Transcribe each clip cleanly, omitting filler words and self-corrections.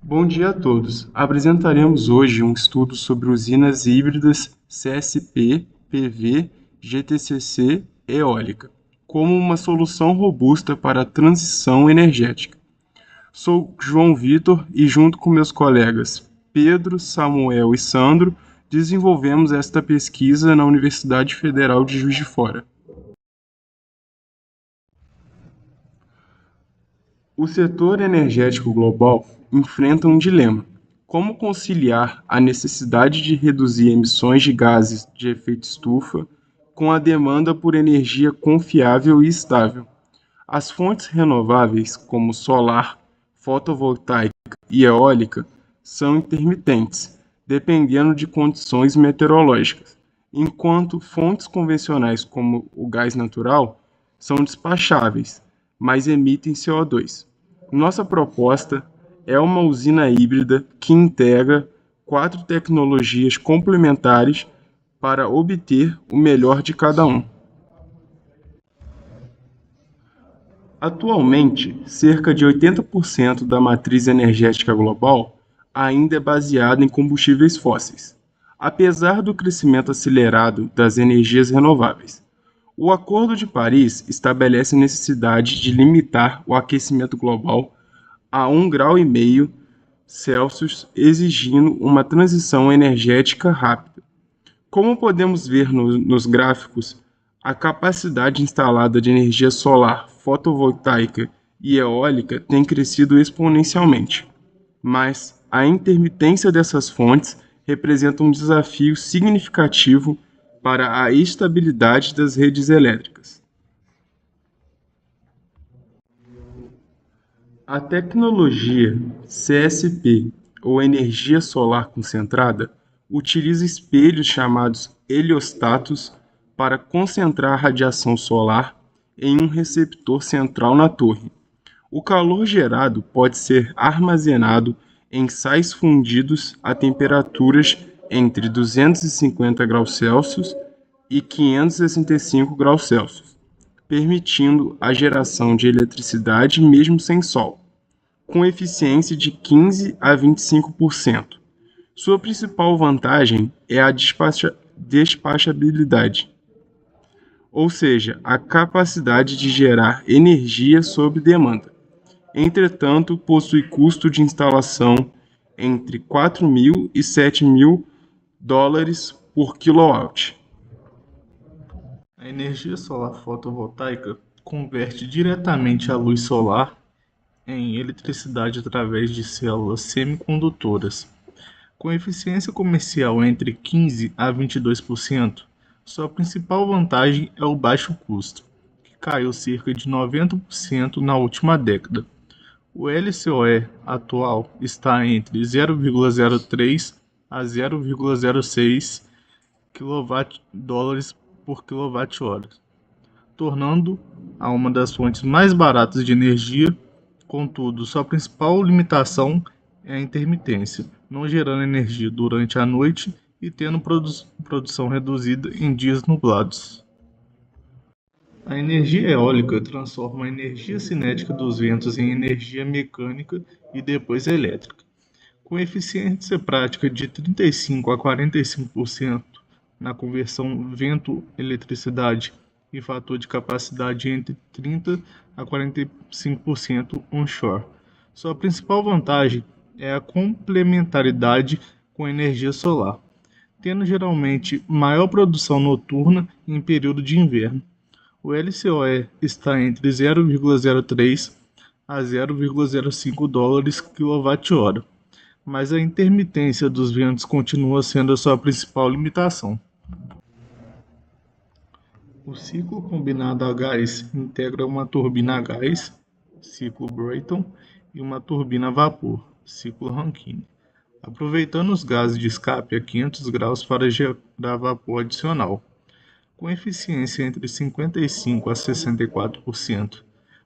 Bom dia a todos. Apresentaremos hoje um estudo sobre usinas híbridas CSP, PV, GTCC e eólica, como uma solução robusta para a transição energética. Sou João Vitor e, junto com meus colegas Pedro, Samuel e Sandro, desenvolvemos esta pesquisa na Universidade Federal de Juiz de Fora. O setor energético global enfrenta um dilema: como conciliar a necessidade de reduzir emissões de gases de efeito estufa com a demanda por energia confiável e estável. As fontes renováveis, como solar, fotovoltaica e eólica, são intermitentes, dependendo de condições meteorológicas, enquanto fontes convencionais, como o gás natural, são despacháveis, mas emitem CO2. Nossa proposta é uma usina híbrida que integra quatro tecnologias complementares para obter o melhor de cada um. Atualmente, cerca de 80% da matriz energética global ainda é baseada em combustíveis fósseis, apesar do crescimento acelerado das energias renováveis. O Acordo de Paris estabelece a necessidade de limitar o aquecimento global a 1,5 graus Celsius, exigindo uma transição energética rápida. Como podemos ver nos gráficos, a capacidade instalada de energia solar, fotovoltaica e eólica tem crescido exponencialmente, mas a intermitência dessas fontes representa um desafio significativo para a estabilidade das redes elétricas. A tecnologia CSP, ou energia solar concentrada, utiliza espelhos chamados heliostatos para concentrar a radiação solar em um receptor central na torre. O calor gerado pode ser armazenado em sais fundidos a temperaturas entre 250 graus Celsius e 565 graus Celsius, permitindo a geração de eletricidade mesmo sem sol, com eficiência de 15 a 25%. Sua principal vantagem é a despachabilidade, ou seja, a capacidade de gerar energia sob demanda. Entretanto, possui custo de instalação entre 4.000 e 7.000 dólares por quilowatt. A energia solar fotovoltaica converte diretamente a luz solar em eletricidade através de células semicondutoras. Com eficiência comercial entre 15 a 22%, sua principal vantagem é o baixo custo, que caiu cerca de 90% na última década. O LCOE atual está entre 0,03 a 0,06 kWh por kWh, tornando-a uma das fontes mais baratas de energia. Contudo, sua principal limitação é a intermitência, não gerando energia durante a noite e tendo produção reduzida em dias nublados. A energia eólica transforma a energia cinética dos ventos em energia mecânica e depois elétrica. Com eficiência prática de 35 a 45% na conversão vento-eletricidade e fator de capacidade entre 30 a 45% onshore. Sua principal vantagem é a complementaridade com a energia solar, tendo geralmente maior produção noturna em período de inverno. O LCOE está entre 0,03 a 0,05 dólares kWh, mas a intermitência dos ventos continua sendo a sua principal limitação. O ciclo combinado a gás integra uma turbina a gás, ciclo Brayton, e uma turbina a vapor, ciclo Rankine, aproveitando os gases de escape a 500 graus para gerar vapor adicional, com eficiência entre 55 a 64%,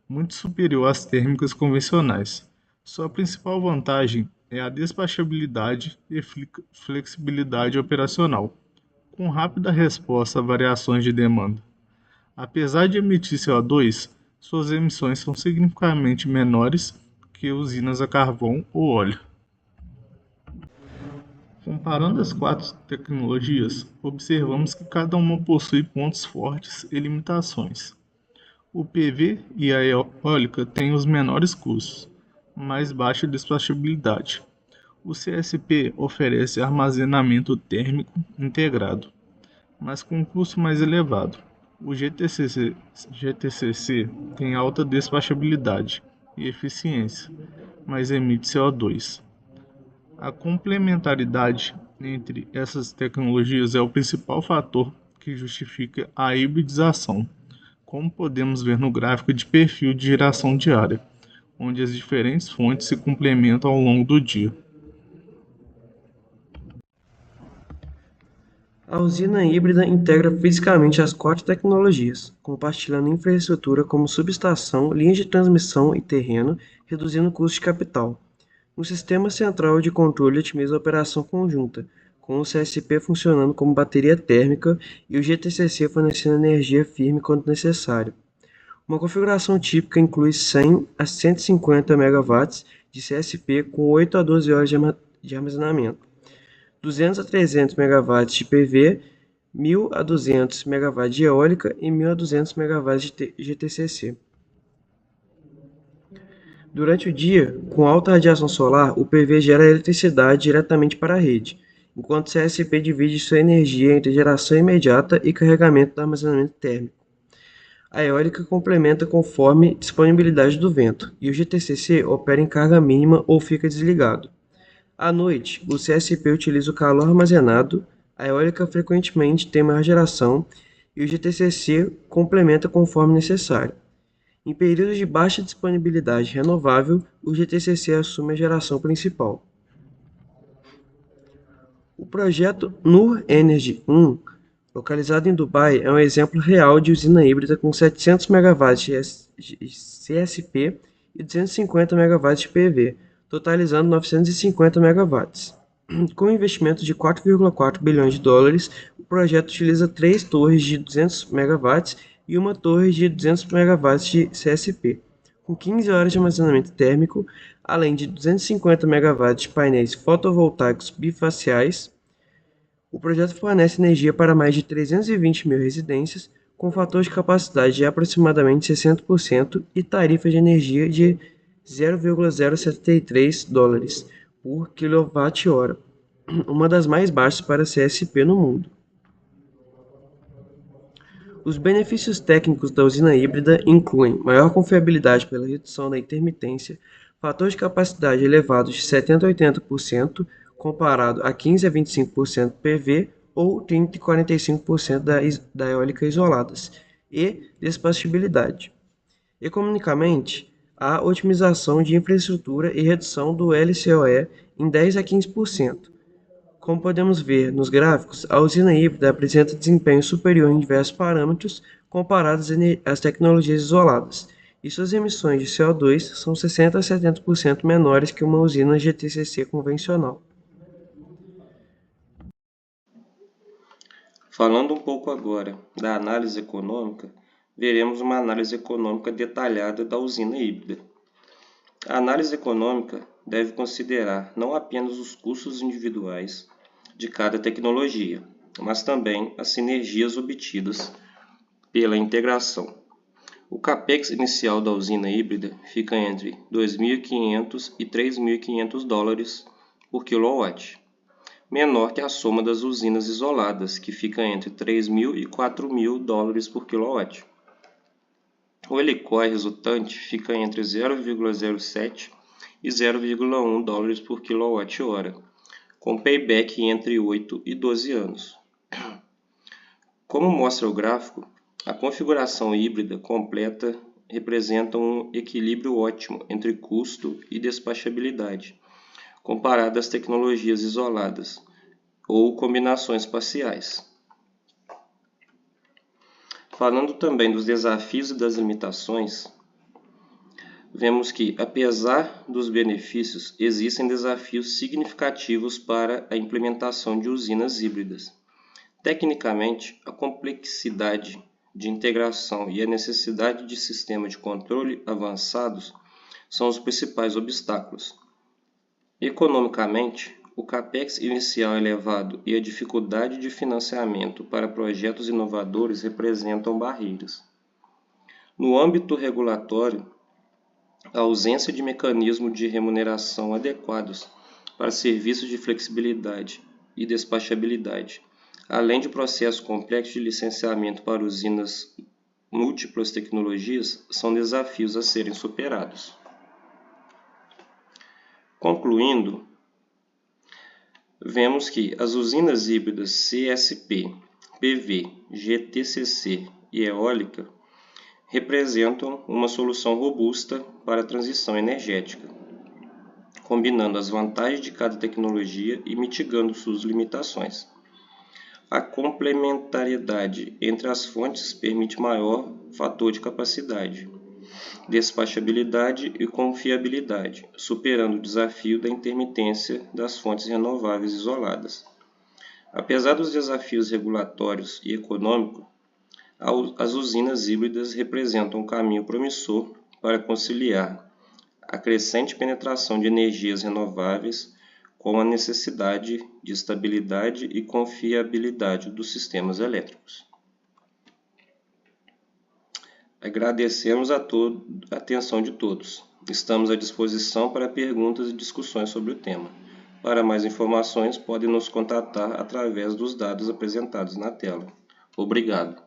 muito superior às térmicas convencionais. Sua principal vantagem é a despachabilidade e flexibilidade operacional, com rápida resposta a variações de demanda. Apesar de emitir CO2, suas emissões são significativamente menores que usinas a carvão ou óleo. Comparando as quatro tecnologias, observamos que cada uma possui pontos fortes e limitações. O PV e a eólica têm os menores custos, mais baixa despachabilidade. O CSP oferece armazenamento térmico integrado, mas com um custo mais elevado. O GTCC tem alta despachabilidade e eficiência, mas emite CO2. A complementaridade entre essas tecnologias é o principal fator que justifica a hibridização, como podemos ver no gráfico de perfil de geração diária, onde as diferentes fontes se complementam ao longo do dia. A usina híbrida integra fisicamente as quatro tecnologias, compartilhando infraestrutura como subestação, linhas de transmissão e terreno, reduzindo o custo de capital. Um sistema central de controle otimiza a operação conjunta, com o CSP funcionando como bateria térmica e o GTCC fornecendo energia firme quando necessário. Uma configuração típica inclui 100 a 150 MW de CSP com 8 a 12 horas de armazenamento, 200 a 300 MW de PV, 1.000 a 200 MW de eólica e 1.000 a 200 MW de GTCC. Durante o dia, com alta radiação solar, o PV gera eletricidade diretamente para a rede, enquanto o CSP divide sua energia entre geração imediata e carregamento do armazenamento térmico. A eólica complementa conforme disponibilidade do vento, e o GTCC opera em carga mínima ou fica desligado. À noite, o CSP utiliza o calor armazenado, a eólica frequentemente tem maior geração e o GTCC complementa conforme necessário. Em períodos de baixa disponibilidade renovável, o GTCC assume a geração principal. O projeto Nur Energy 1, localizado em Dubai, é um exemplo real de usina híbrida com 700 MW de CSP e 250 MW de PV, totalizando 950 MW. Com um investimento de 4,4 bilhões de dólares, o projeto utiliza 3 torres de 200 MW e uma torre de 200 MW de CSP, com 15 horas de armazenamento térmico, além de 250 MW de painéis fotovoltaicos bifaciais. O projeto fornece energia para mais de 320 mil residências, com fator de capacidade de aproximadamente 60% e tarifa de energia de 0,073 dólares por kWh, uma das mais baixas para CSP no mundo. Os benefícios técnicos da usina híbrida incluem maior confiabilidade pela redução da intermitência, fator de capacidade elevados de 70 a 80%, comparado a 15 a 25% PV ou 30 a 45% da eólica isoladas, e despachabilidade. Economicamente, há otimização de infraestrutura e redução do LCOE em 10 a 15%. Como podemos ver nos gráficos, a usina híbrida apresenta desempenho superior em diversos parâmetros comparados às tecnologias isoladas, e suas emissões de CO2 são 60 a 70% menores que uma usina GTCC convencional. Falando um pouco agora da análise econômica, veremos uma análise econômica detalhada da usina híbrida. A análise econômica deve considerar não apenas os custos individuais de cada tecnologia, mas também as sinergias obtidas pela integração. O capex inicial da usina híbrida fica entre 2.500 e 3.500 dólares por quilowatt, menor que a soma das usinas isoladas, que fica entre 3.000 e 4.000 dólares por quilowatt. O LCOE resultante fica entre 0,07 e 0,1 dólares por quilowatt-hora, com payback entre 8 e 12 anos. Como mostra o gráfico, a configuração híbrida completa representa um equilíbrio ótimo entre custo e despachabilidade, comparado às tecnologias isoladas ou combinações parciais. Falando também dos desafios e das limitações, vemos que, apesar dos benefícios, existem desafios significativos para a implementação de usinas híbridas. Tecnicamente, a complexidade de integração e a necessidade de sistemas de controle avançados são os principais obstáculos. Economicamente, O capex inicial elevado e a dificuldade de financiamento para projetos inovadores representam barreiras. No âmbito regulatório, a ausência de mecanismos de remuneração adequados para serviços de flexibilidade e despachabilidade, além de processos complexos de licenciamento para usinas múltiplas tecnologias, são desafios a serem superados. Concluindo, vemos que as usinas híbridas CSP, PV, GTCC e eólica representam uma solução robusta para a transição energética, combinando as vantagens de cada tecnologia e mitigando suas limitações. A complementariedade entre as fontes permite maior fator de capacidade, despachabilidade e confiabilidade, superando o desafio da intermitência das fontes renováveis isoladas. Apesar dos desafios regulatórios e econômicos, as usinas híbridas representam um caminho promissor para conciliar a crescente penetração de energias renováveis com a necessidade de estabilidade e confiabilidade dos sistemas elétricos. Agradecemos a atenção de todos. Estamos à disposição para perguntas e discussões sobre o tema. Para mais informações, podem nos contatar através dos dados apresentados na tela. Obrigado.